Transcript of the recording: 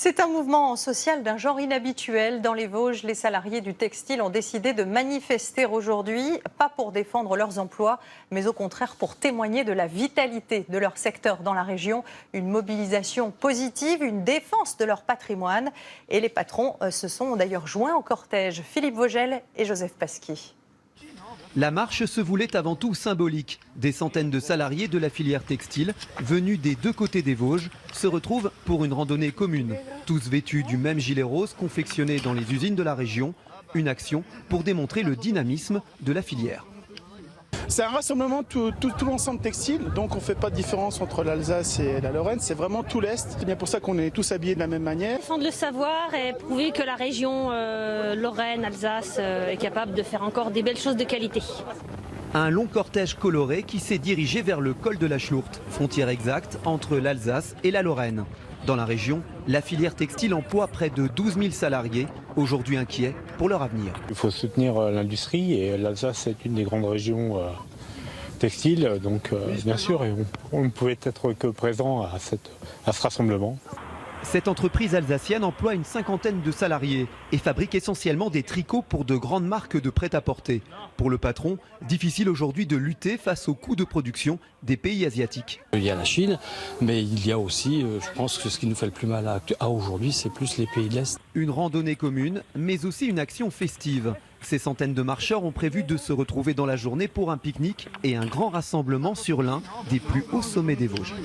C'est un mouvement social d'un genre inhabituel. Dans les Vosges, les salariés du textile ont décidé de manifester aujourd'hui, pas pour défendre leurs emplois, mais au contraire pour témoigner de la vitalité de leur secteur dans la région. Une mobilisation positive, une défense de leur patrimoine. Et les patrons se sont d'ailleurs joints au cortège. Philippe Vogel et Joseph Pasquier. La marche se voulait avant tout symbolique. Des centaines de salariés de la filière textile, venus des deux côtés des Vosges, se retrouvent pour une randonnée commune. Tous vêtus du même gilet rose confectionné dans les usines de la région. Une action pour démontrer le dynamisme de la filière. C'est un rassemblement tout l'ensemble textile, donc on ne fait pas de différence entre l'Alsace et la Lorraine, c'est vraiment tout l'Est. C'est bien pour ça qu'on est tous habillés de la même manière. Défendre le savoir et prouver que la région Lorraine, Alsace est capable de faire encore des belles choses de qualité. Un long cortège coloré qui s'est dirigé vers le col de la Schlourte, frontière exacte entre l'Alsace et la Lorraine. Dans la région, la filière textile emploie près de 12 000 salariés, aujourd'hui inquiets pour leur avenir. Il faut soutenir l'industrie et l'Alsace est une des grandes régions textiles, donc bien sûr, on ne pouvait être que présent à ce rassemblement. Cette entreprise alsacienne emploie une cinquantaine de salariés et fabrique essentiellement des tricots pour de grandes marques de prêt-à-porter. Pour le patron, difficile aujourd'hui de lutter face aux coûts de production des pays asiatiques. Il y a la Chine, mais il y a aussi, je pense que ce qui nous fait le plus mal à aujourd'hui, c'est plus les pays de l'Est. Une randonnée commune, mais aussi une action festive. Ces centaines de marcheurs ont prévu de se retrouver dans la journée pour un pique-nique et un grand rassemblement sur l'un des plus hauts sommets des Vosges.